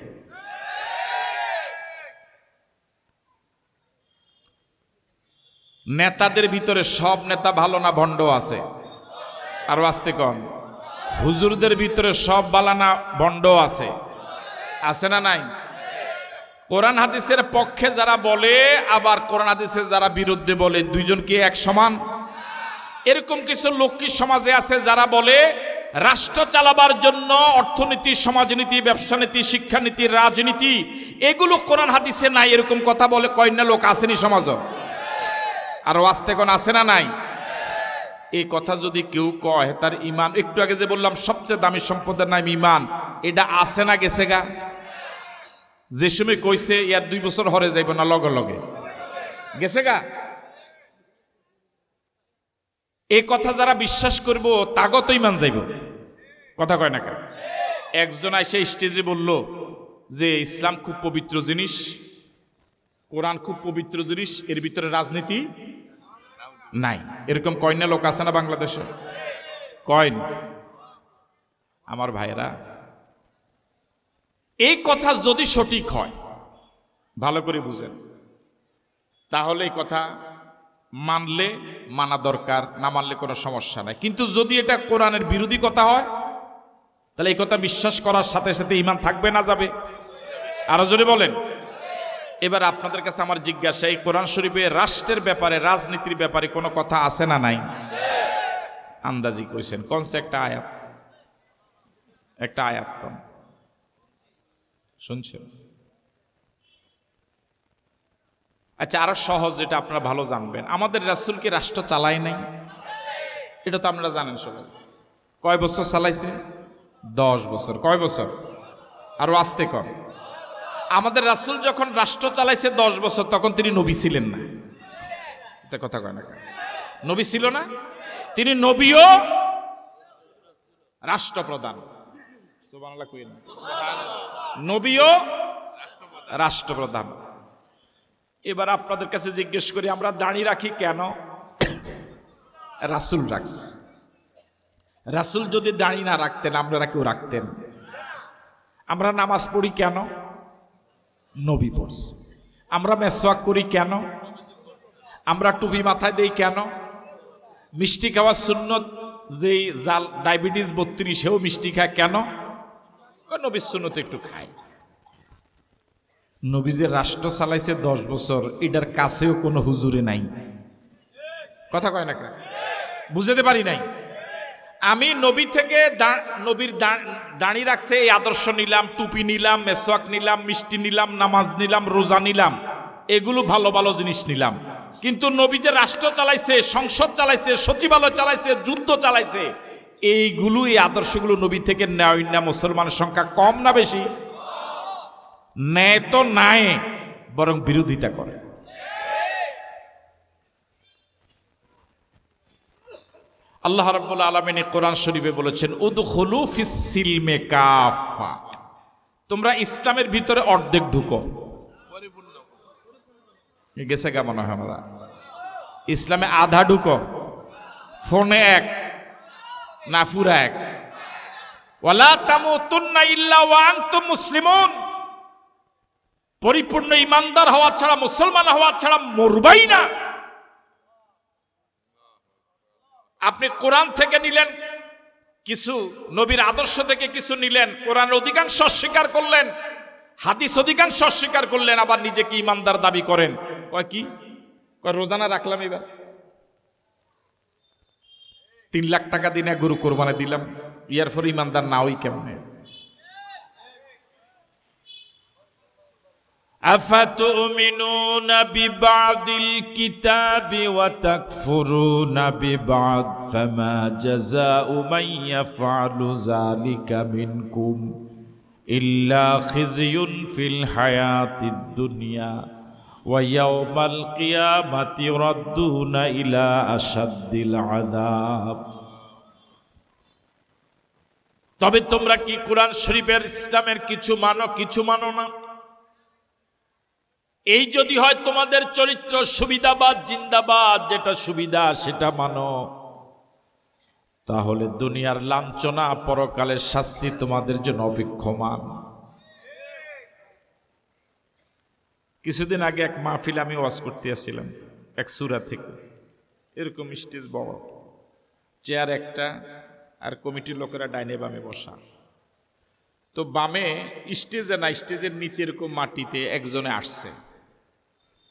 নেতাদের ভিতরে সব নেতা ভালো না, ভণ্ড আছে? আরো আসতে কন। হুজুরদের ভিতরে সব বালানা, ভণ্ড আছে? আছে না নাই? কোরআন হাদিসের পক্ষে যারা বলে, আবার কোরআন হাদিসের যারা বিরুদ্ধে বলে, দুইজন কি এক সমান? এরকম কিছু লোক কি সমাজে আছে যারা বলে রাষ্ট্র চালাবার জন্য অর্থনীতি, সমাজনীতি, ব্যবসা নীতি, শিক্ষানীতি, রাজনীতি এগুলো কোরআন হাদিসে নাই, এরকম কথা বলে কয়না লোক আসেনি সমাজ? আর আসতে কোন আছে না নাই? এই কথা যদি কেউ কয়, তার ইমান, একটু আগে যে বললাম সবচেয়ে দামি সম্পদের নাম ইমান, এটা আছে না গেছে গা? যে সময় কইছে ইয়ার 2 বছর হরে যাইব না, লগে লগে গেছে গা। এই কথা যারা বিশ্বাস করব তাগত ইমান যাইব, কথা কয় না কেন? একজন এসে স্টেজে বলল যে ইসলাম খুব পবিত্র জিনিস, কোরআন খুব পবিত্র জিনিস, এর ভিতরে রাজনীতি নাই। এরকম কয়না লোক আছে না বাংলাদেশে? কয়নি? আমার ভাইরা, এই কথা যদি সঠিক হয়, ভালো করে বুঝেন, তাহলে এই কথা মানলে মানা দরকার, না মানলে কোনো সমস্যা নাই। কিন্তু যদি এটা কোরআনের বিরোধী কথা হয়, তাহলে এই কথা বিশ্বাস করার সাথে সাথে ঈমান থাকবে না যাবে? আরো জোরে বলেন। এবার আপনাদের কাছে আমার জিজ্ঞাসা, এই কোরআন শরীফে রাষ্ট্রের ব্যাপারে, রাজনীতির ব্যাপারে কোনো কথা আছে না নাই? আন্দাজি কইছেন, কোনছে একটা আয়াত? একটা আয়াত কোন শুনছেন? আচ্ছা, আরো সহজ যেটা আপনারা ভালো জানবেন, আমাদের রাসূল কি রাষ্ট্র চালায় নাই? এটা তো আপনারা জানেন সবাই। কয় বছর চালাইছে? 10 বছর। কয় বছর? আরো আসতে কর। আমাদের রাসূল যখন রাষ্ট্র চালাইছে 10 বছর, তখন তিনি নবী ছিলেন না। এটা কথা কয় না? নবী ছিল না? তিনি নবীও রাষ্ট্রপ্রধান। সুবহানাল্লাহ কইেন। নবীও রাষ্ট্রপ্রধান। এবার আপনাদের কাছে জিজ্ঞেস করি, আমরা দাড়ি রাখি কেন? রাসূল রাখছে। রাসূল যদি দাড়ি না রাখতেন, আপনারা কেউ রাখতেন? আমরা নামাজ পড়ি কেন? নবী পড়ছে। আমরা মেসওয়াক করি কেন? আমরা টুপি মাথায় দেই কেন? মিষ্টি খাওয়া সুন্নত, যেই জাল ডায়াবেটিস 32 সেও মিষ্টি খায় কেন? নবীর সুন্নত একটু খায়। নবী যে রাষ্ট্র চালাইছে 10 বছর, এটার কাছেও কোনো হুজুরে নাই। কথা কয় না কেন? বুঝতে পারি নাই। আমি নবী থেকে নবীর দাড়ি রাখছে এই আদর্শ নিলাম, টুপি নিলাম, মেসওয়াক নিলাম, মিষ্টি নিলাম, নামাজ নিলাম, রোজা নিলাম, এগুলো ভালো ভালো জিনিস নিলাম। কিন্তু নবী যে রাষ্ট্র চালাইছে, সংসদ চালাইছে, সচিবালয় চালাইছে, যুদ্ধ চালাইছে, এইগুলো, এই আদর্শগুলো নবী থেকে নেয় না। মুসলমানের সংখ্যা কম না বেশি? নেয় তো নাই, বরং বিরোধিতা করে। আল্লাহ রাব্বুল আলামিন কোরআন শরীফে বলেছেন, উদখুলু ফিস সিলমে কাফা, তোমরা ইসলামের ভিতরে অর্ধেক ঢুকো। গেছে কেমন হয়? আমরা ইসলামে আধা ঢুকো, ফোনে এক না পুরা এক। ওয়ালা তামুতুন্না ইল্লা ওয়া আনতুম মুসলিমুন, পরিপূর্ণ ইমানদার হওয়া ছাড়া, মুসলমান হওয়া ছাড়া মরবাই না। আপনি কোরআন থেকে নিলেন কিছু, নবীর আদর্শ থেকে কিছু নিলেন, কোরআনের অধিকাংশ অস্বীকার করলেন, হাদিস অধিকাংশ অস্বীকার করলেন, আবার নিজেকে ইমানদার দাবি করেন। কয় কি? কয় রোজানা রাখলাম, এবার 3 লাখ টাকা দিনে গরু কোরবানি দিলাম, ইয়ার পর ইমানদার না হই কেমন? أفتؤمنون ببعض الكتاب وتكفرون ببعض فما جزاء من يفعل ذلك منكم إلا خزي في الحياة الدنيا ويوم القيامة يردون إلى أشد العذاب তবে তোমরা কি কোরআন শরীফের ইসলামের কিছু মানো না? এই যদি হয় তোমাদের চরিত্র সুবিধাবাদ জিন্দাবাদ, যেটা সুবিধা সেটা মানো, তাহলে দুনিয়ার লাঞ্ছনা পরকালের শাস্তি তোমাদের জন্য অপেক্ষমান। কিছুদিন আগে এক মাহফিলে আমি ওয়াজ করতে আসছিলাম এক সূরা থেকে, এরকম স্টেজ বড়, চেয়ার একটা, আর কমিটির লোকেরা ডাইনে বামে বসা। তো বামে স্টেজে না, স্টেজের নিচে এরকম মাটিতে একজনে আসছে।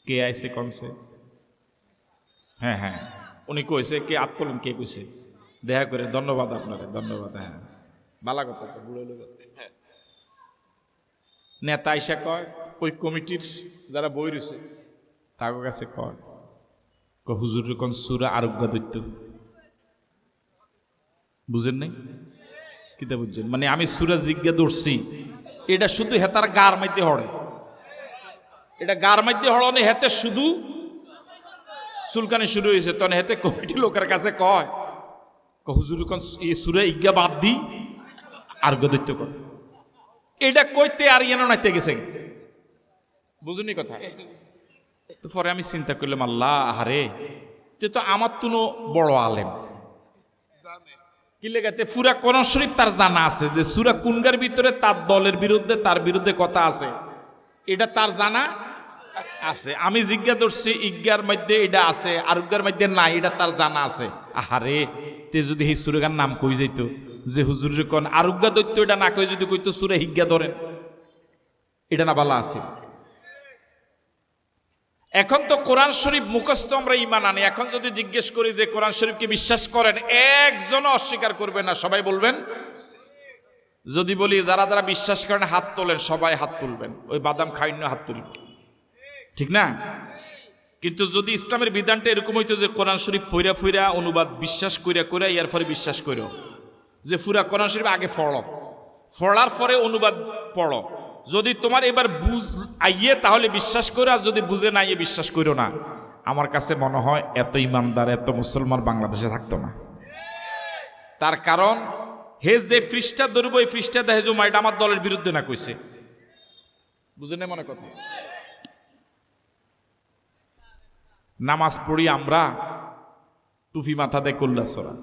কে আইছে কনছে? হ্যাঁ, উনি কইছে, কে হাত তোলেন, কে কইছে? দেখা করে ধন্যবাদ আপনাকে, ধন্যবাদ। হ্যাঁ, ভালো কথা তো, বুড়ো লোক। নেতা আইসা কয়, ওই কমিটির যারা বই রয়েছে তার কাছে কয়, হুজুর কোন সূরা আরোগ্য দৈত্য বুঝেন নাই? কিতা বুঝছেন? মানে আমি সূরা জিজ্ঞা ধরছি, এটা শুধু হেতার গার মধ্যে হড়ে, এটা গার মধ্যে হড়নে হেতে শুধু চুলকানি শুরু হয়েছে। তখন হেতে কমিটি লোকের কাছে কয়, হুজুর কোন এই সূরা ইজ্ঞা বাদ দি আরোগ্য দৈত্য কর। এটা কইতে আর ইয়েন নাইতে গেছে, বুঝুনি কথা? তো পরে আমি চিন্তা করলাম, আল্লাহ আহারে, তে তো আমার তুনো বড় আলেম, কি লেগাতে পুরা কোরআন শরীফ তার জানা আছে যে সূরা কুনগার ভিতরে তার দলের বিরুদ্ধে, তার বিরুদ্ধে কথা আছে, এটা তার জানা আছে। আমি জিজ্ঞা ধরছি ইজ্ঞার মধ্যে এটা আছে, আরোগ্যের মধ্যে নাই, এটা তার জানা আছে। আহারে, তে যদি এই সূরার নাম কই যাইত যে হুজুরের কোন আরোগ্য দৈত্য, এটা না কই যদি কইতো সূরা হিজ্ঞা ধরেন, এটা না ভালো আছে। এখন তো কোরআন শরীফ মুখস্থ আমরা ঈমান আনি। এখন যদি জিজ্ঞেস করি যে কোরআন শরীফকে বিশ্বাস করেন, একজনও অস্বীকার করবে না, সবাই বলবেন। যদি বলি যারা যারা বিশ্বাস করেন হাত তোলেন, সবাই হাত তুলবেন, ওই বাদাম খাইন্য হাত তুলবেন, ঠিক না? কিন্তু যদি ইসলামের বিধানটা এরকম হইতো যে কোরআন শরীফ ফইরা অনুবাদ বিশ্বাস কইরা ইয়ার পরে বিশ্বাস করো, যে পুরা কোরআন শরীফ আগে পড়ার পরে অনুবাদ পড়ো, যদি তোমার এবার বুঝ আইয়ে তাহলে বিশ্বাস করো, আর যদি বুঝে না আইয়ে বিশ্বাস করো না, আমার কাছে মনে হয় এত ইমানদার, এত মুসলমান বাংলাদেশে থাকতো না। তার কারণ হে যে পৃষ্ঠা ধরবো, এই পৃষ্ঠা দেখে যে এটা আমার দলের বিরুদ্ধে না কইছে, বুঝে না মনে কথা? নামাজ পড়ি আমরা, টুপি মাথা দেয় কল্যাসরা,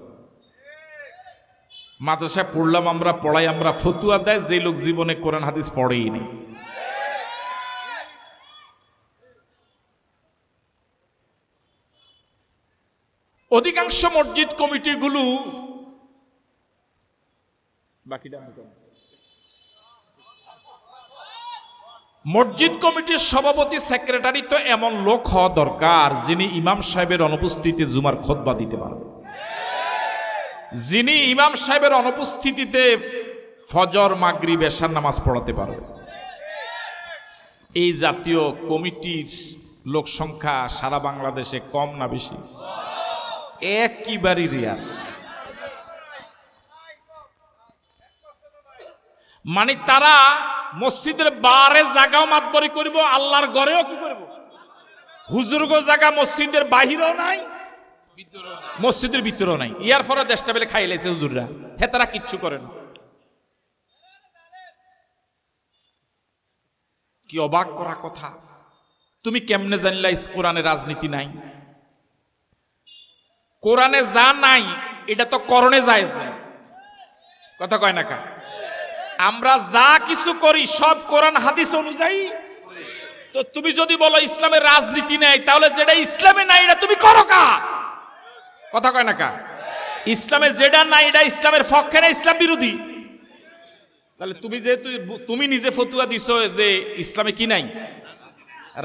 মাদ্রাসায় পড়লাম আমরা, পড়াই আমরা, ফতুয়া দেয় যে লোক জীবনে কোরআন হাদিস পড়েই নেই। অধিকাংশ মসজিদ কমিটিগুলো, বাকিটা মসজিদ কমিটির সভাপতি সেক্রেটারি তো এমন লোক হওয়া দরকার যিনি ইমাম সাহেবের অনুপস্থিতিতে জুমার খুতবা দিতে পারবে, যিনি ইমাম সাহেবের অনুপস্থিতিতে ফজর মাগরিব এশার নামাজ পড়াতে পারবে। এই জাতীয় কমিটির লোক সংখ্যা সারা বাংলাদেশে কম না বেশি? একেবারে রেয়ার। মানে তারা মসজিদের বারে জায়গাও মাতবরি করব, আল্লাহর ঘরেও কি করব, হুজুরগো জায়গা মসজিদের বাহিরেও নাই, মসজিদের ভিতরেও নাই। ইয়ার পরে দেশটা বেলে খাই লাইছে হুজুররা, হে তারা কিচ্ছু করে না। কি অবাক করা কথা! তুমি কেমনে জানলা কোরআনে রাজনীতি নাই? কোরআনে যা নাই এটা তো করণে জায়েজ নাই, কথা কয় না কা? আমরা যা কিছু করি সব কোরআন হাদিস অনুযায়ী। তো তুমি যদি বলো ইসলামের রাজনীতি নাই, তাহলে যেটা ইসলামে নাই এটা তুমি করো কা? কথা কয় না কা? ইসলামে যেটা নাই এটা ইসলামের পক্ষে না, ইসলাম বিরোধী। তাহলে তুমি যেহেতু তুমি নিজে ফতুয়া দিছো যে ইসলামে কি নাই,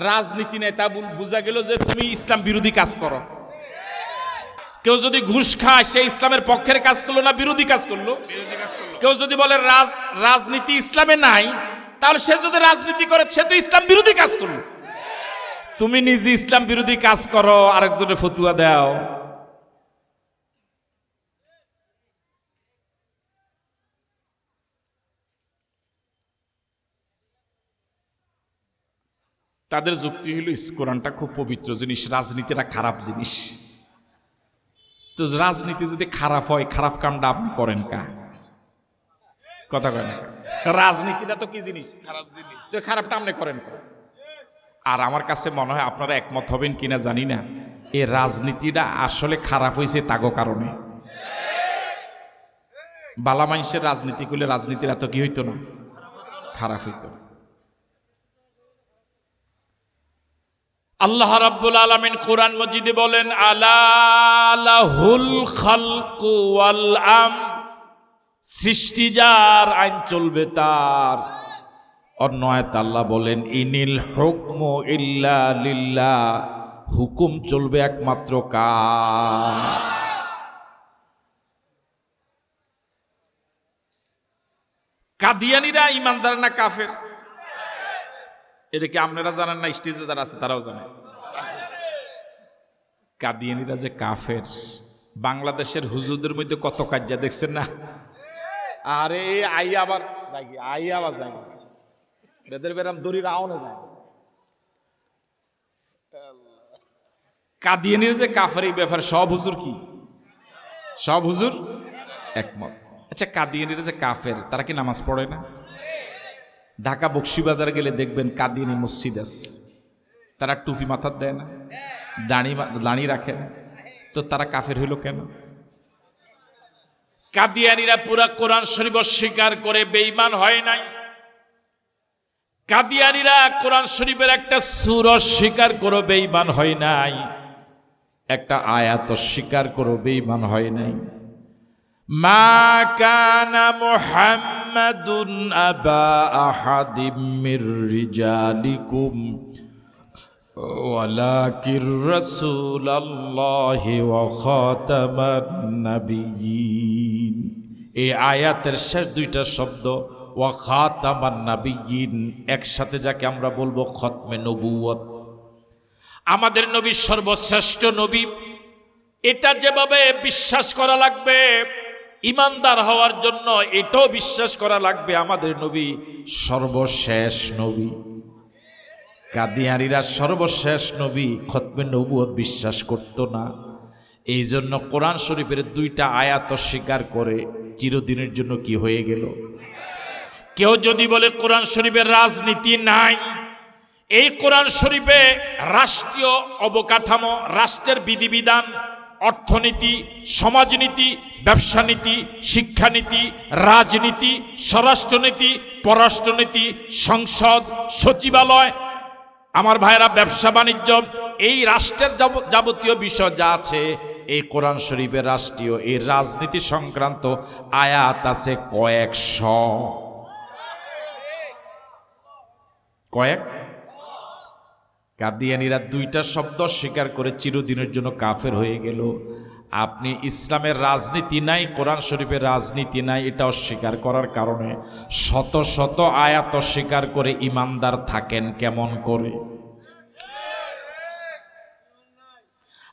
রাজনীতি নাই, তা বোঝা গেল যে তুমি ইসলাম বিরোধী কাজ করো। কেউ যদি ঘুষ খায় সে ইসলামের পক্ষের কাজ করলো না বিরোধী কাজ করলো? কেউ যদি বলে রাজনীতি ইসলামে নাই, তাহলে সে যদি রাজনীতি করে সে তো ইসলাম বিরোধী কাজ করলো। তুমি নিজে ইসলাম বিরোধী কাজ করো, আরেকজনের ফতুয়া দাও। তাদের যুক্তি হইল কোরআনটা খুব পবিত্র জিনিস, রাজনীতিটা খারাপ জিনিস। তো রাজনীতি যদি খারাপ হয়, খারাপ কামটা আপনি করেন কা? কথা কয় না? রাজনীতিটা তো কি জিনিস? খারাপ জিনিস। তো খারাপটা আপনি করেন কা? আর আমার কাছে মনে হয় আপনারা একমত হবেন কিনা জানি না, এই রাজনীতিটা আসলে খারাপ হয়েছে তাগো কারণে। বালা মানুষের রাজনীতি করলে রাজনীতির এত কি হইতো না, খারাপ হইতো। আল্লাহ রাব্বুল আলামিন কোরআন মাজিদে বলেন, আলা লাহুল খালকু ওয়াল সৃষ্টি যার, আইন চলবে তার। অন্য আয়াত আল্লাহ বলেন, ইনিল হুকমু ইল্লা লিল্লাহ, হুকুম চলবে একমাত্র কার? কাদিয়ানীরা ইমানদার না কাফের? এটা কি আপনারা জানেন না? স্টেজে যারা আছে তারাও জানে কাদিয়ানীরা যে কাফের। বাংলাদেশের হুজুরদের মধ্যে কত কাজ্জা দেখছেন না? আরে আই আবার যাই বেদের বেরাম দড়ি রাও না যায়। কাদিয়ানীর যে কাফের, এই ব্যাপারে সব হুজুর কি, সব হুজুর একমত। আচ্ছা, কাদিয়ানীরা যে কাফের, তারা কি নামাজ পড়ে না? ঢাকা বক্সিবাজার গেলে দেখবেন কাদিয়ানী মসজিদ আছে, তারা টুপি মাথার দেয় না, দাঁড়ি রাখে না, তো তারা কাফের হইল কেন? কাদিয়ানীরা পুরা কোরআন শরীফ অস্বীকার করে বেঈমান হয় নাই। কাদিয়ানীরা কোরআন শরীফের একটা সূরা অস্বীকার করে বেঈমান হয় নাই, একটা আয়াত অস্বীকার করে বেঈমান হয় নাই। মা কানা মুহাম্মাদুন আবা আহাদিম মির রিজালিকুম ওয়ালাকির রাসূলুল্লাহি ওয়া খাতামান নাবিয়্যিন। এই আয়াতের শেষ দুইটা শব্দ ওয়া খাতামান নাবিয়্যিন, একসাথে যাকে আমরা বলবো খতমে নবুয়ত, আমাদের নবী সর্বশ্রেষ্ঠ নবী। এটা যেভাবে বিশ্বাস করা লাগবে ইমানদার হওয়ার জন্য, এটাও বিশ্বাস করা লাগবে আমাদের নবী সর্বশেষ নবী। কাদিয়ানীরা সর্বশেষ নবী খতমে নবুয়ত বিশ্বাস করত না। এই জন্য কোরআন শরীফের দুইটা আয়াত অস্বীকার করে চিরদিনের জন্য কি হয়ে গেল? কেউ যদি বলে কোরআন শরীফের রাজনীতি নাই, এই কোরআন শরীফে রাষ্ট্রীয় অবকাঠামো, রাষ্ট্রের বিধিবিধান, অর্থনীতি, সমাজনীতি, ব্যবসানীতি, শিক্ষানীতি, রাজনীতি, স্বরাষ্ট্রনীতি, পররাষ্ট্রনীতি, সংসদ, সচিবালয়, আমার ভাইরা ব্যবসা বাণিজ্য, এই রাষ্ট্রের যাবতীয় বিষয় যা আছে এই কোরআন শরীফের রাষ্ট্রীয় এই রাজনীতি সংক্রান্ত আয়াত আছে কয়েক। কাদিয়ানীরা দুইটা শব্দ স্বীকার করে চিরদিনের জন্য কাফের হয়ে গেল। আপনি ইসলামের রাজনীতি নাই, কোরআন শরীফের রাজনীতি নাই, এটা অস্বীকার করার কারণে শত শত আয়াত অস্বীকার করে ইমানদার থাকেন কেমন করে?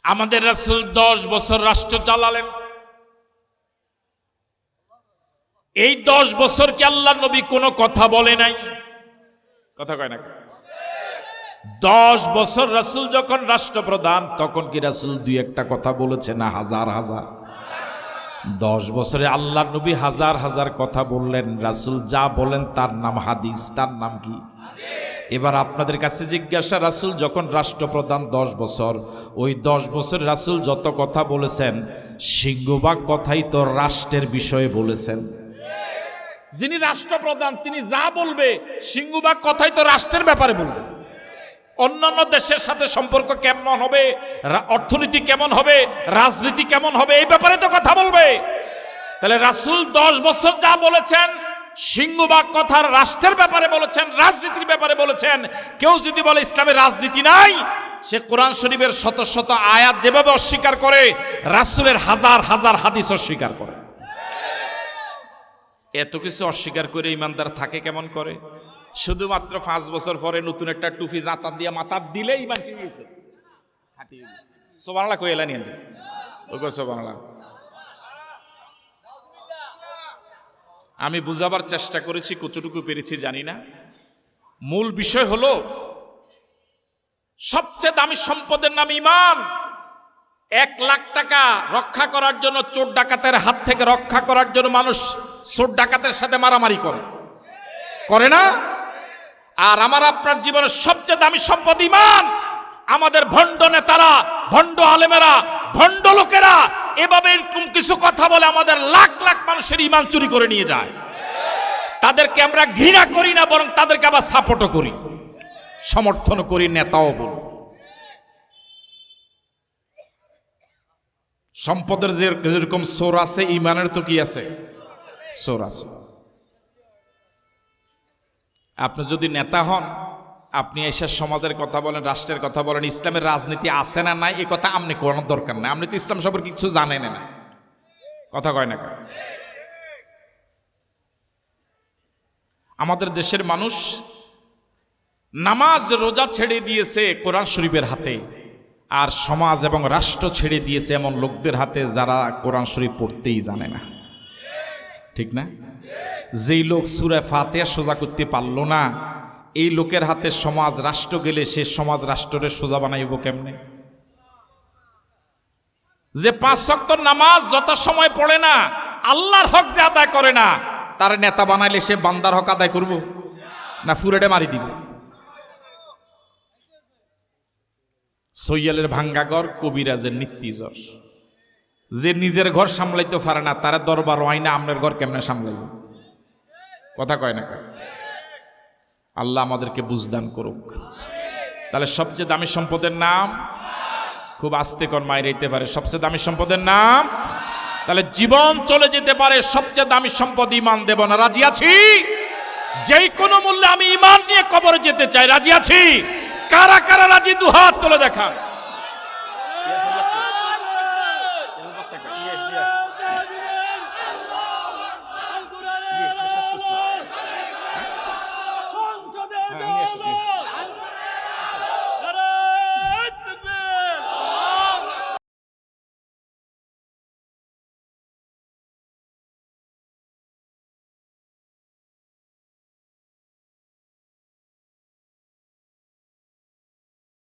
আমাদের রাসূল 10 বছর রাষ্ট্র চালালেন। এই 10 বছর কি আল্লাহর নবী কোনো কথা বলে নাই? কথা কয় না? 10 বছর রাসূল যখন রাষ্ট্রপ্রধান, তখন কি রাসূল দুই একটা কথা বলেছে না? হাজার হাজার। 10 বছরে আল্লাহর নবী হাজার হাজার কথা বললেন। রাসূল যা বলেন তার নাম হাদিস, তার নাম কি? এবার আপনাদের কাছে জিজ্ঞাসা, রাসূল যখন রাষ্ট্রপ্রধান 10 বছর, ওই 10 বছর রাসূল যত কথা বলেছেন, সিংহভাগ কথাই তো রাষ্ট্রের বিষয়ে বলেছেন। যিনি রাষ্ট্রপ্রধান তিনি যা বলবে সিংহভাগ কথাই তো রাষ্ট্রের ব্যাপারে বলবে। অন্যান্য দেশের সাথে সম্পর্ক কেমন হবে, অর্থনীতি কেমন হবে, রাজনীতি কেমন হবে, এই ব্যাপারে তো কথা বলবে। তাহলে রাসূল 10 বছর যা বলেছেন সিংহভাগ কথা রাষ্ট্রের ব্যাপারে বলেছেন, রাজনীতির ব্যাপারে বলেছেন। কেউ যদি বলে ইসলামের রাজনীতি নাই, সে কোরআন শরীফের শত শত আয়াত যেভাবে অস্বীকার করে, রাসূলের হাজার হাজার হাদিস অস্বীকার করে। এত কিছু অস্বীকার করে ইমানদার থাকে কেমন করে? শুধুমাত্র 5 বছর পরে নতুন একটা টুপি জাতা দিয়ে মাথা দিলে ইমান কি হয়েছে? সুবহানাল্লাহ কই এলা নিয়ে ওগো সুবহানাল্লাহ। আমি বুঝাবার চেষ্টা করেছি, কতটুকু পেরেছি জানি না। মূল বিষয় হলো সবচেয়ে দামি সম্পদের নাম ইমান। 1 লাখ টাকা রক্ষা করার জন্য, চোর ডাকাতের হাত থেকে রক্ষা করার জন্য মানুষ চোর ডাকাতের সাথে মারামারি করে না? আর আমার আপনার জীবনের সবচেয়ে দামি সম্পদ ইমান। আমাদের ভণ্ড নেতারা, ভণ্ড আলেমেরা, ভণ্ড লোকেরা এভাবে এরকম কিছু কথা বলে আমাদের লাখ লাখ মানুষের ইমান চুরি করে নিয়ে যায়। তাদেরকে আমরা ঘৃণা করি না, বরং তাদেরকে আবার সাপোর্টও করি, সমর্থন করি, নেতাও বলি। সম্পদের যেরকম চোর আছে, ইমানের তো কি আছে? চোর আছে। আপনি যদি নেতা হন, আপনি এসে সমাজের কথা বলেন, রাষ্ট্রের কথা বলেন, ইসলামের রাজনীতি আছে না নাই এই কথা আপনি করানোর দরকার নাই। আপনি তো ইসলাম সম্পর্কে কিছু জানেন না, কথা কয় না। আমাদের দেশের মানুষ নামাজ রোজা ছেড়ে দিয়েছে কোরআন শরীফের হাতে, আর সমাজ এবং রাষ্ট্র ছেড়ে দিয়েছে এমন লোকদের হাতে যারা কোরআন শরীফ পড়তেই জানে না, ঠিক না? যেই লোক সূরা ফাতিহা সোজা করতে পারল না, এই লোকের হাতে সমাজ রাষ্ট্র গেলে সে সমাজ রাষ্ট্রের সোজা বানাইব কেমনে? যে 5 ওয়াক্ত নামাজ যথাসময় পড়ে না, আল্লাহর হক যে আদায় করে না, তার নেতা বানাইলে সে বান্দার হক আদায় করব না ফুরেডে মারি দিব? সৈয়ালের ভাঙ্গা ঘর, কবিরাজের নিত্যিজ্বর। যে নিজের ঘর সামলাইতে পারে না, তারা দরবার হয় না, আপনার ঘর কেমনে সামলাইব? কথা কয় না? আল্লাহ আমাদেরকে বুঝদান করুক। তাহলে সবচেয়ে দামি সম্পদের নাম, খুব আস্তে কর মায়ের হইতে পারে, সবচেয়ে দামি সম্পদের নাম। তাহলে জীবন চলে যেতে পারে, সবচেয়ে দামি সম্পদ ইমান দেব না? রাজি আছি? যেই কোনো মূল্যে আমি ইমান নিয়ে কবরে যেতে চাই, রাজি আছি? কারা কারা রাজি? দুহাত তুলে দেখান।